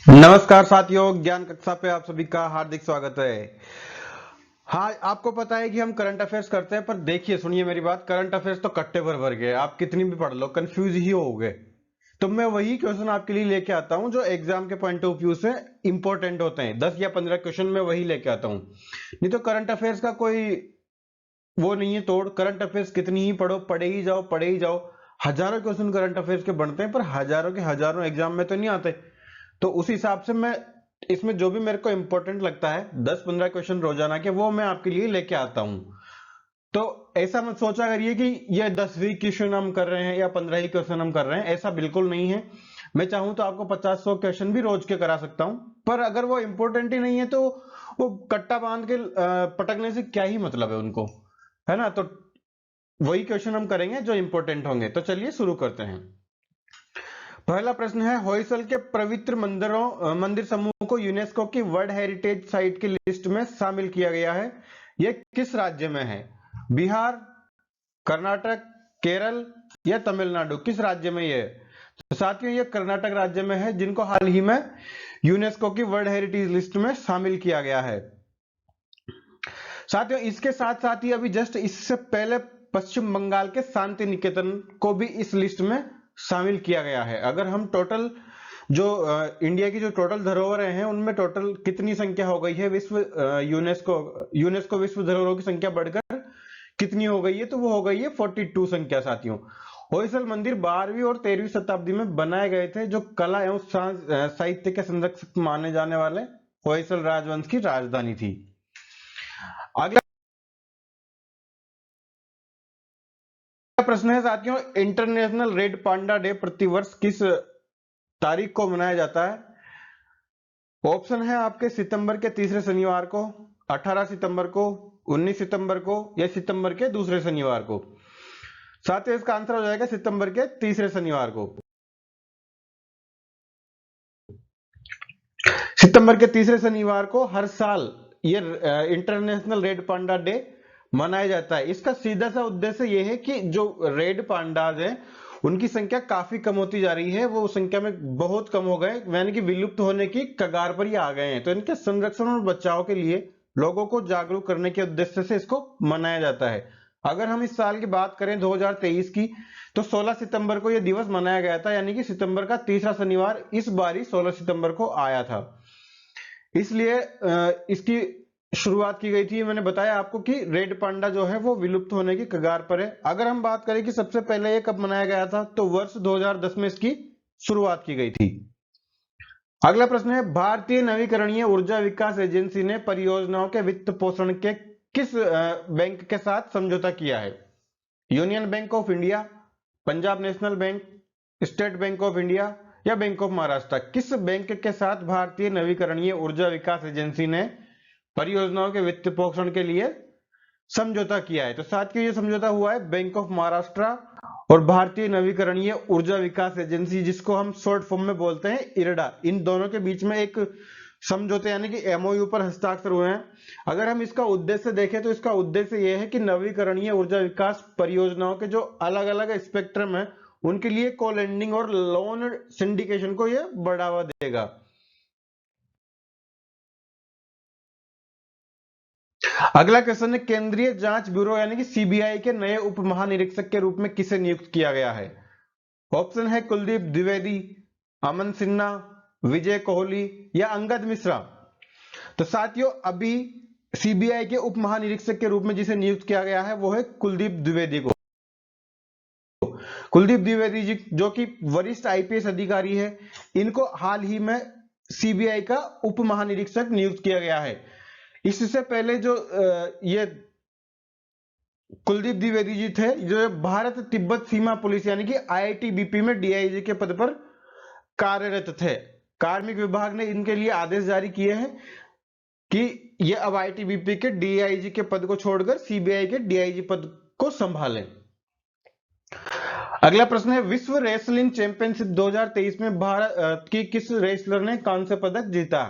नमस्कार साथियों, ज्ञान कक्षा पे आप सभी का हार्दिक स्वागत है। हाँ, आपको पता है कि हम करंट अफेयर्स करते हैं, पर देखिए सुनिए मेरी बात। करंट अफेयर्स तो कट्टे भर भर गए, आप कितनी भी पढ़ लो कंफ्यूज ही होगे। तो मैं वही क्वेश्चन आपके लिए लेके आता हूँ जो एग्जाम के पॉइंट ऑफ व्यू से इंपॉर्टेंट होते हैं। 10 या 15 क्वेश्चन मैं वही लेके आता हूँ। नहीं तो करंट अफेयर्स का कोई वो नहीं है तोड़। करंट अफेयर्स कितनी ही पढ़ो, पढ़े ही जाओ, पढ़े ही जाओ। हजारों क्वेश्चन करंट अफेयर्स के बनते हैं, पर हजारों के हजारों एग्जाम में तो नहीं आते। तो उस हिसाब से मैं इसमें जो भी मेरे को इंपॉर्टेंट लगता है 10-15 क्वेश्चन रोजाना के, वो मैं आपके लिए लेके आता हूं। तो ऐसा मत सोचा करिए कि ये 10 ही क्वेश्चन हम कर रहे हैं या 15 ही क्वेश्चन हम कर रहे हैं, ऐसा बिल्कुल नहीं है। मैं चाहूं तो आपको 50-100 क्वेश्चन भी रोज के करा सकता हूं, पर अगर वो इंपॉर्टेंट ही नहीं है तो वो कट्टा बांध के पटकने से क्या ही मतलब है उनको, है ना। तो वही क्वेश्चन हम करेंगे जो इंपॉर्टेंट होंगे। तो चलिए शुरू करते हैं। पहला प्रश्न है, होयसल के पवित्र मंदिर समूह को यूनेस्को की वर्ल्ड हेरिटेज साइट की लिस्ट में शामिल किया गया है। यह किस राज्य में है? बिहार, कर्नाटक, केरल या तमिलनाडु? किस राज्य में ये है? तो साथियों, ये कर्नाटक राज्य में है, जिनको हाल ही में यूनेस्को की वर्ल्ड हेरिटेज लिस्ट में शामिल किया गया है। साथियों, इसके साथ साथ ही अभी जस्ट इससे पहले पश्चिम बंगाल के शांति निकेतन को भी इस लिस्ट में शामिल किया गया है। अगर हम टोटल जो इंडिया की जो टोटल धरोहरें हैं उनमें टोटल कितनी संख्या हो गई है, विश्व यूनेस्को विश्व धरोहरों की संख्या बढ़कर कितनी हो गई है? तो वो हो गई है 42 संख्या। साथियों, होयसल मंदिर 12वीं और 13वीं शताब्दी में बनाए गए थे, जो कला एवं साहित्य के संरक्षक माने जाने वाले होयसल राजवंश की राजधानी थी। अगला प्रश्न है साथियों, इंटरनेशनल रेड पांडा डे प्रतिवर्ष किस तारीख को मनाया जाता है? ऑप्शन है आपके सितंबर के तीसरे शनिवार को, 18 सितंबर को, 19 सितंबर को या सितंबर के दूसरे शनिवार को। साथियों, इसका आंसर हो जाएगा सितंबर के तीसरे शनिवार को। सितंबर के तीसरे शनिवार को हर साल ये इंटरनेशनल रेड पांडा डे मनाया जाता है। इसका सीधा सा उद्देश्य यह है कि जो रेड पांडाज हैं उनकी संख्या काफी कम होती जा रही है, वो संख्या में बहुत कम हो गए, यानी कि विलुप्त होने की कगार पर ही आ गए हैं। तो इनके संरक्षण और बचाव के लिए लोगों को जागरूक करने के उद्देश्य से इसको मनाया जाता है। अगर हम इस साल की बात करें 2023 की, तो 16 सितंबर को यह दिवस मनाया गया था, यानी कि सितंबर का तीसरा शनिवार इस बार ही 16 सितंबर को आया था। इसलिए इसकी शुरुआत की गई थी। मैंने बताया आपको कि रेड पांडा जो है वो विलुप्त होने की कगार पर है। अगर हम बात करें कि सबसे पहले ये कब मनाया गया था, तो वर्ष 2010 में इसकी शुरुआत की गई थी। अगला प्रश्न है, भारतीय नवीकरणीय ऊर्जा विकास एजेंसी ने परियोजनाओं के वित्त पोषण के किस बैंक के साथ समझौता किया है? Union bank of India, Punjab national bank, state bank of India या बैंक ऑफ महाराष्ट्र? किस बैंक के साथ भारतीय नवीकरणीय ऊर्जा विकास एजेंसी ने परियोजनाओं के वित्त पोषण के लिए समझौता किया है? तो साथियों, ये समझौता हुआ है बैंक ऑफ महाराष्ट्र और भारतीय नवीकरणीय ऊर्जा विकास एजेंसी, जिसको हम शॉर्ट फॉर्म में बोलते हैं इरडा। इन दोनों के बीच में एक समझौते यानी कि एमओयू पर हस्ताक्षर हुए हैं। अगर हम इसका उद्देश्य देखें तो इसका उद्देश्य यह है कि नवीकरणीय ऊर्जा विकास परियोजनाओं के जो अलग अलग स्पेक्ट्रम है उनके लिए को लेंडिंग और लोन सिंडिकेशन को यह बढ़ावा देगा। अगला क्वेश्चन है, केंद्रीय जांच ब्यूरो यानी कि सीबीआई के नए उप महानिरीक्षक के रूप में किसे नियुक्त किया गया है? ऑप्शन है कुलदीप द्विवेदी, अमन सिन्हा, विजय कोहली या अंगद मिश्रा? तो साथियों, अभी सीबीआई के उप महानिरीक्षक के रूप में जिसे नियुक्त किया गया है वो है कुलदीप द्विवेदी को। कुलदीप द्विवेदी जी जो कि वरिष्ठ आईपीएस अधिकारी है, इनको हाल ही में सीबीआई का उप महानिरीक्षक नियुक्त किया गया है। इससे पहले जो ये कुलदीप द्विवेदी जी थे, जो भारत तिब्बत सीमा पुलिस यानी कि आईटीबीपी में डीआईजी के पद पर कार्यरत थे। कार्मिक विभाग ने इनके लिए आदेश जारी किए हैं कि ये अब आईटीबीपी के डीआईजी के पद को छोड़कर सीबीआई के डीआईजी पद को संभालें। अगला प्रश्न है, विश्व रेसलिंग चैंपियनशिप 2023 में भारत की किस रेसलर ने कांस्य पदक जीता?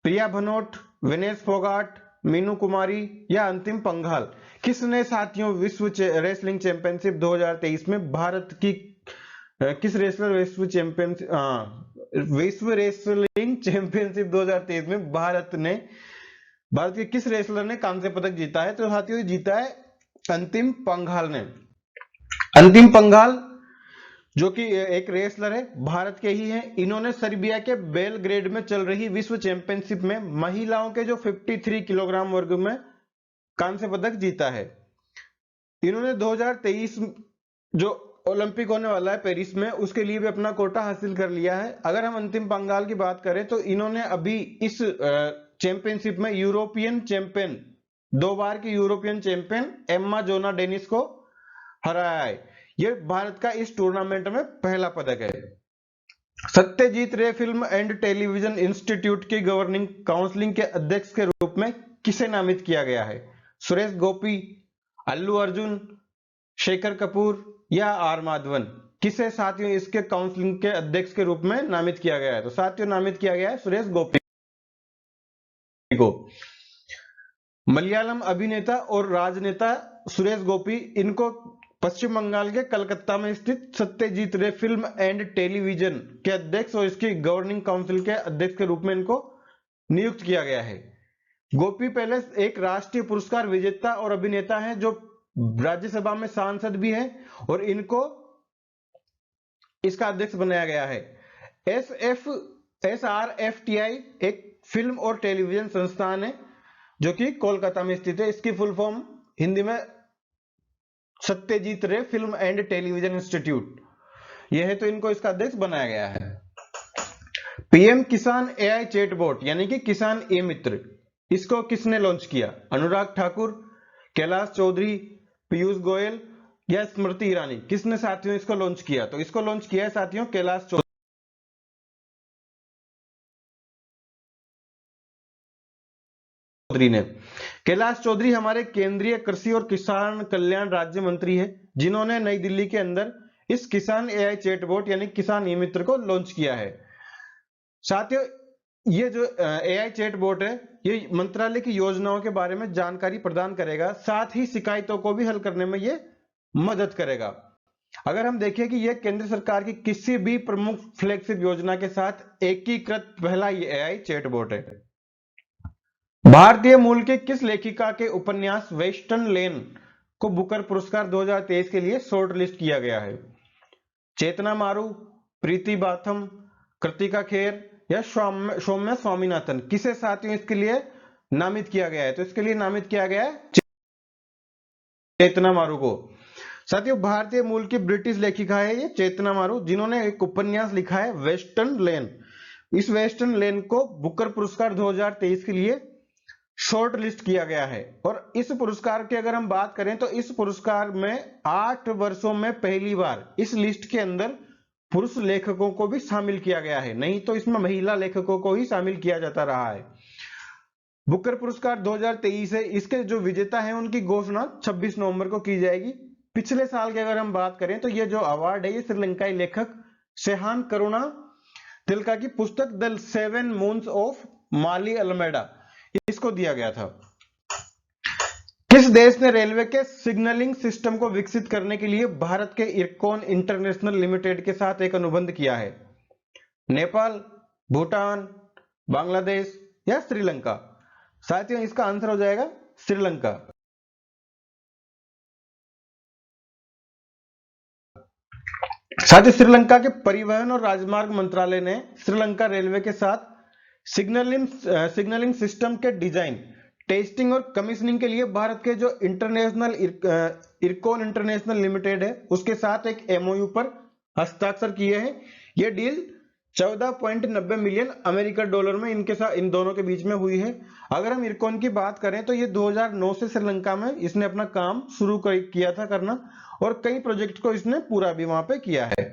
प्रिया भनोट, विनेश फोगाट, मीनू कुमारी या अंतिम पंघाल? किसने साथियों विश्व रेसलिंग चैंपियनशिप 2023 में भारत की किस रेसलर विश्व चैंपियन विश्व रेसलिंग चैंपियनशिप 2023 में भारत के किस रेसलर ने कांस्य पदक जीता है? तो साथियों जीता है अंतिम पंघाल ने। अंतिम पंघाल जो कि एक रेसलर है, भारत के ही हैं। इन्होंने सर्बिया के बेलग्रेड में चल रही विश्व चैंपियनशिप में महिलाओं के जो 53 किलोग्राम वर्ग में कांस्य पदक जीता है। इन्होंने 2023 जो ओलंपिक होने वाला है पेरिस में, उसके लिए भी अपना कोटा हासिल कर लिया है। अगर हम अंतिम पंघाल की बात करें तो इन्होंने अभी इस चैंपियनशिप में यूरोपियन चैंपियन, 2 बार की यूरोपियन चैंपियन एम्मा जोना डेनिस को हराया है। यह भारत का इस टूर्नामेंट में पहला पदक है। सत्यजीत रे फिल्म एंड टेलीविजन इंस्टीट्यूट की गवर्निंग काउंसिलिंग के अध्यक्ष के रूप में किसे नामित किया गया है? सुरेश गोपी, अल्लू अर्जुन, शेखर कपूर या आर माधवन? किसे साथियों इसके काउंसिलिंग के अध्यक्ष के रूप में नामित किया गया है? तो साथियों नामित किया गया है सुरेश गोपी को। मलयालम अभिनेता और राजनेता सुरेश गोपी, इनको पश्चिम बंगाल के कलकत्ता में स्थित सत्यजीत रे फिल्म एंड टेलीविजन के अध्यक्ष और इसकी गवर्निंग काउंसिल के अध्यक्ष के रूप में इनको नियुक्त किया गया है। गोपी पहले एक राष्ट्रीय पुरस्कार विजेता और अभिनेता है जो राज्यसभा में सांसद भी है और इनको इसका अध्यक्ष बनाया गया है। SRFTI एक फिल्म और टेलीविजन संस्थान है जो कि कोलकाता में स्थित है। इसकी फुल फॉर्म हिंदी में सत्यजीत रे फिल्म एंड टेलीविजन इंस्टीट्यूट यह है, तो इनको इसका अध्यक्ष बनाया गया है। पीएम किसान AI चैटबॉट यानी कि किसान ए मित्र, इसको किसने लॉन्च किया? अनुराग ठाकुर, कैलाश चौधरी, पीयूष गोयल या स्मृति ईरानी? किसने साथियों इसको लॉन्च किया? तो इसको लॉन्च किया है साथियों कैलाश चौधरी ने। कैलाश चौधरी हमारे केंद्रीय कृषि और किसान कल्याण राज्य मंत्री है, जिन्होंने नई दिल्ली के अंदर इस किसान AI चैटबॉट यानी किसान ई मित्र को लॉन्च किया है। साथियों ये जो AI चैटबॉट है ये मंत्रालय की योजनाओं के बारे में जानकारी प्रदान करेगा, साथ ही शिकायतों को भी हल करने में ये मदद करेगा। अगर हम देखें कि यह केंद्र सरकार की किसी भी प्रमुख फ्लैगशिप योजना के साथ एकीकृत पहला AI चैटबॉट है। भारतीय मूल के किस लेखिका के उपन्यास वेस्टर्न लेन को बुकर पुरस्कार 2023 के लिए शॉर्ट लिस्ट किया गया है? चेतना मारू, प्रीति बाथम, कृतिका खेर या सौम्या स्वामीनाथन? किसे साथियों इसके लिए नामित किया गया है? तो इसके लिए नामित किया गया है चेतना मारू को। साथियों भारतीय मूल की ब्रिटिश लेखिका है ये चेतना मारू, जिन्होंने एक उपन्यास लिखा है वेस्टर्न लेन। इस वेस्टर्न लेन को बुकर पुरस्कार 2023 के लिए शॉर्ट लिस्ट किया गया है। और इस पुरस्कार की अगर हम बात करें तो इस पुरस्कार में 8 वर्षों में पहली बार इस लिस्ट के अंदर पुरुष लेखकों को भी शामिल किया गया है, नहीं तो इसमें महिला लेखकों को ही शामिल किया जाता रहा है। बुकर पुरस्कार 2023 है, इसके जो विजेता हैं उनकी घोषणा 26 नवंबर को की जाएगी। पिछले साल की अगर हम बात करें तो ये जो अवार्ड है ये श्रीलंकाई लेखक सेहान करुणा तिलका की पुस्तक the 7 moons of Maali Almeida इसको दिया गया था। किस देश ने रेलवे के सिग्नलिंग सिस्टम को विकसित करने के लिए भारत के इरकॉन इंटरनेशनल लिमिटेड के साथ एक अनुबंध किया है? नेपाल, भूटान, बांग्लादेश या श्रीलंका? साथियों इसका आंसर हो जाएगा श्रीलंका। साथ ही श्रीलंका के परिवहन और राजमार्ग मंत्रालय ने श्रीलंका रेलवे के साथ सिग्नलिंग सिस्टम के डिजाइन, टेस्टिंग और कमीशनिंग के लिए भारत के जो इंटरनेशनल इरकॉन इंटरनेशनल लिमिटेड है उसके साथ एक MOU पर हस्ताक्षर किए हैं। यह डील 14.90 मिलियन अमेरिकन डॉलर में इनके साथ इन दोनों के बीच में हुई है। अगर हम इरकॉन की बात करें तो ये 2009 से श्रीलंका में इसने अपना काम शुरू किया था करना और कई प्रोजेक्ट को इसने पूरा भी वहां पे किया है।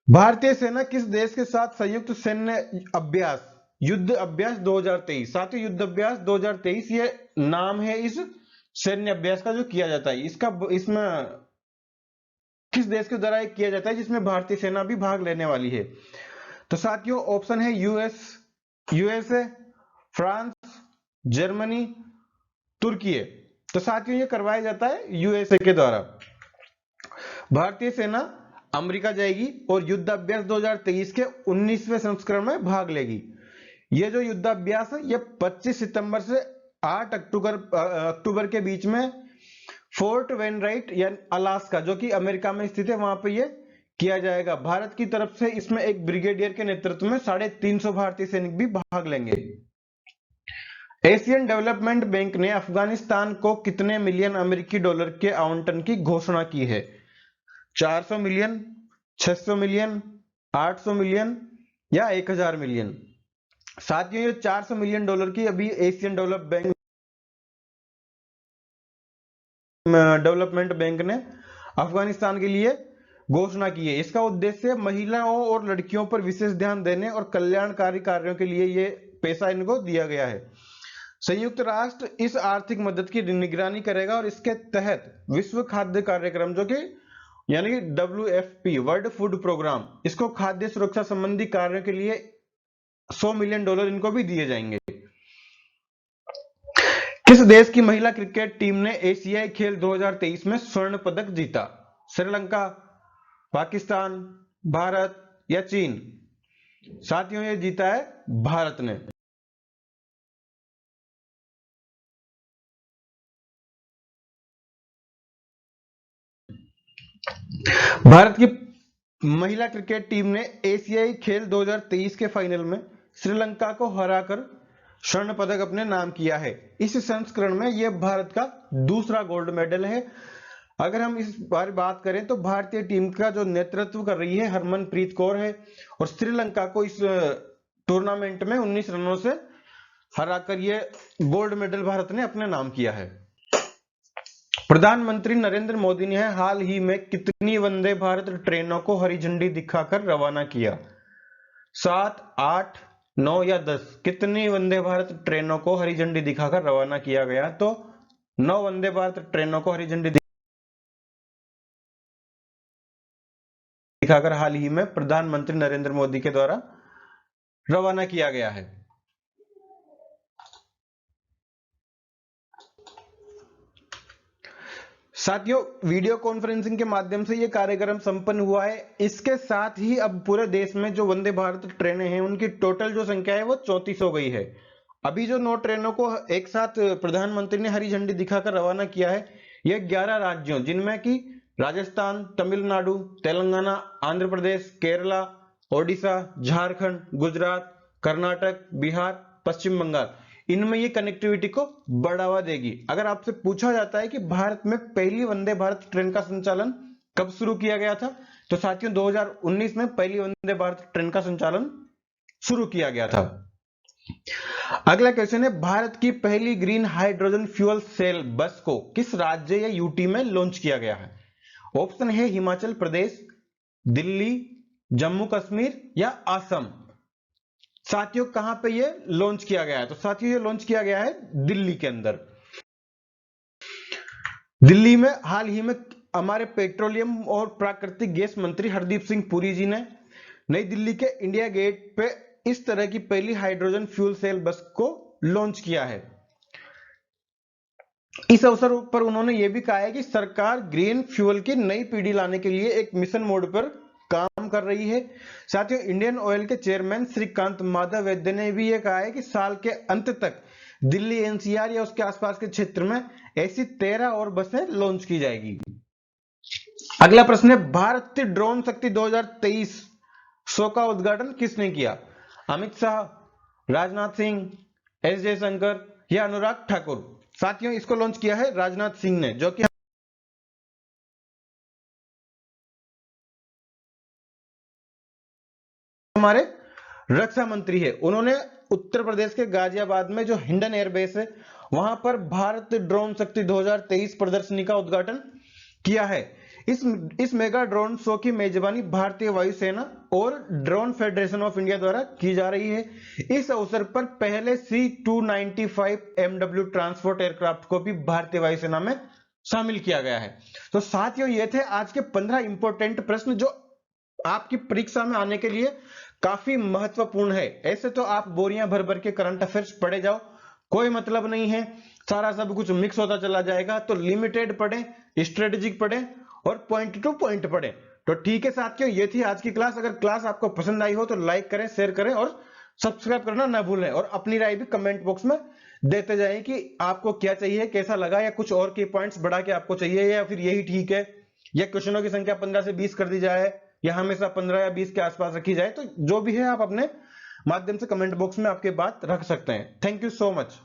भारतीय सेना किस देश के साथ संयुक्त सैन्य अभ्यास युद्ध अभ्यास 2023? साथियों युद्ध अभ्यास 2023 ये नाम है इस सैन्य अभ्यास का जो किया जाता है। इसमें किस देश के द्वारा किया जाता है जिसमें भारतीय सेना भी भाग लेने वाली है? तो साथियों ऑप्शन है यूएसए, फ्रांस, जर्मनी, तुर्की। तो साथियों ये करवाया जाता है यूएसए के द्वारा। भारतीय सेना अमेरिका जाएगी और युद्धाभ्यास 2023 के 19वें संस्करण में भाग लेगी। ये जो युद्धाभ्यास है ये 25 सितंबर से 8 अक्टूबर के बीच में फोर्ट वेनराइट या अलास्का जो कि अमेरिका में स्थित है वहां पे ये किया जाएगा। भारत की तरफ से इसमें एक ब्रिगेडियर के नेतृत्व में 350 भारतीय सैनिक भी भाग लेंगे। एशियन डेवलपमेंट बैंक ने अफगानिस्तान को कितने मिलियन अमेरिकी डॉलर के आवंटन की घोषणा की है? 400 मिलियन, 600 मिलियन, 800 मिलियन या 1000 मिलियन? साथियों ये 400 मिलियन डॉलर की अभी एशियन डेवलपमेंट बैंक ने अफगानिस्तान के लिए घोषणा की है। इसका उद्देश्य महिलाओं और लड़कियों पर विशेष ध्यान देने और कल्याणकारी कार्यों के लिए ये पैसा इनको दिया गया है। संयुक्त राष्ट्र इस आर्थिक मदद की निगरानी करेगा और इसके तहत विश्व खाद्य कार्यक्रम जो कि यानी कि WFP वर्ल्ड फूड प्रोग्राम, इसको खाद्य सुरक्षा संबंधी कार्यों के लिए 100 मिलियन डॉलर इनको भी दिए जाएंगे। किस देश की महिला क्रिकेट टीम ने एशियाई खेल 2023 में स्वर्ण पदक जीता? श्रीलंका, पाकिस्तान, भारत या चीन? साथियों ये जीता है भारत ने। भारत की महिला क्रिकेट टीम ने एशियाई खेल 2023 के फाइनल में श्रीलंका को हराकर स्वर्ण पदक अपने नाम किया है। इस संस्करण में यह भारत का दूसरा गोल्ड मेडल है। अगर हम इस बारे बात करें तो भारतीय टीम का जो नेतृत्व कर रही है हरमनप्रीत कौर है और श्रीलंका को इस टूर्नामेंट में 19 रनों से हराकर यह गोल्ड मेडल भारत ने अपने नाम किया है। प्रधानमंत्री नरेंद्र मोदी ने हाल ही में कितनी वंदे भारत ट्रेनों को हरी झंडी दिखाकर रवाना किया? 7, 8, 9 या 10? कितनी वंदे भारत ट्रेनों को हरी झंडी दिखाकर रवाना किया गया? तो 9 वंदे भारत ट्रेनों को हरी झंडी दिखाकर हाल ही में प्रधानमंत्री नरेंद्र मोदी के द्वारा रवाना किया गया है। साथियों वीडियो कॉन्फ्रेंसिंग के माध्यम से यह कार्यक्रम संपन्न हुआ है। इसके साथ ही अब पूरे देश में जो वंदे भारत ट्रेनें हैं उनकी टोटल जो संख्या है वो 34 हो गई है। अभी जो 9 ट्रेनों को एक साथ प्रधानमंत्री ने हरी झंडी दिखाकर रवाना किया है यह 11 राज्यों जिनमें कि राजस्थान, तमिलनाडु, तेलंगाना, आंध्र प्रदेश, केरला, ओडिशा, झारखंड, गुजरात, कर्नाटक, बिहार, पश्चिम बंगाल, इनमें ये कनेक्टिविटी को बढ़ावा देगी। अगर आपसे पूछा जाता है कि भारत में पहली वंदे भारत ट्रेन का संचालन कब शुरू किया गया था तो साथियों 2019 में पहली वंदे भारत ट्रेन का संचालन शुरू किया गया था। अगला क्वेश्चन है भारत की पहली ग्रीन हाइड्रोजन फ्यूल सेल बस को किस राज्य या यूटी में लॉन्च किया गया है? ऑप्शन है हिमाचल प्रदेश, दिल्ली, जम्मू कश्मीर या असम। साथियों कहां पे ये लॉन्च किया गया है? तो साथियों ये लॉन्च किया गया है दिल्ली के अंदर। दिल्ली में हाल ही में हमारे पेट्रोलियम और प्राकृतिक गैस मंत्री हरदीप सिंह पुरी जी ने नई दिल्ली के इंडिया गेट पे इस तरह की पहली हाइड्रोजन फ्यूल सेल बस को लॉन्च किया है। इस अवसर पर उन्होंने यह भी कहा है कि सरकार ग्रीन फ्यूल की नई पीढ़ी लाने के लिए एक मिशन मोड पर काम कर रही है। साथियों इंडियन ऑयल के चेयरमैन श्रीकांत माधव वैद्य ने भी यह कहा है कि साल के अंत तक दिल्ली एनसीआर या उसके आसपास के क्षेत्र में ऐसी 13 और बसें लॉन्च की जाएगी। अगला प्रश्न है भारतीय ड्रोन शक्ति 2023 शो का उद्घाटन किसने किया? अमित शाह, राजनाथ सिंह, एस जयशंकर या अनुराग ठाकुर? साथियों इसको लॉन्च किया है राजनाथ सिंह ने जो कि हमारे रक्षा मंत्री है। उन्होंने उत्तर प्रदेश के गाजियाबाद में जो हिंडन एयरबेस है वहां पर भारत ड्रोन शक्ति 2023 प्रदर्शनी का उद्घाटन किया है। इस मेगा ड्रोन शो की मेजबानी भारतीय वायुसेना और ड्रोन फेडरेशन ऑफ इंडिया द्वारा की जा रही है। इस अवसर पर पहले C-295 MW ट्रांसपोर्ट एयरक्राफ्ट को भी भारतीय वायुसेना में शामिल किया गया है। तो साथियों ये थे आज के 15 इंपॉर्टेंट प्रश्न जो आपकी परीक्षा में आने के लिए काफी महत्वपूर्ण है। ऐसे तो आप बोरियां भर भर के करंट अफेयर्स पढ़े जाओ, कोई मतलब नहीं है, सारा सब कुछ मिक्स होता चला जाएगा। तो लिमिटेड पढ़ें, स्ट्रेटेजिक पढ़ें और पॉइंट टू पॉइंट पढ़ें। तो ठीक है साथियों, ये थी आज की क्लास। अगर क्लास आपको पसंद आई हो तो लाइक करें, शेयर करें और सब्सक्राइब करना ना भूलें, और अपनी राय भी कमेंट बॉक्स में देते जाएं कि आपको क्या चाहिए, कैसा लगा, या कुछ और की पॉइंट्स बढ़ा के आपको चाहिए, या फिर यही ठीक है, या क्वेश्चनों की संख्या 15 से 20 कर दी जाए, या हमेशा 15 या 20 के आसपास रखी जाए। तो जो भी है आप अपने माध्यम से कमेंट बॉक्स में आपके बात रख सकते हैं। Thank you so much.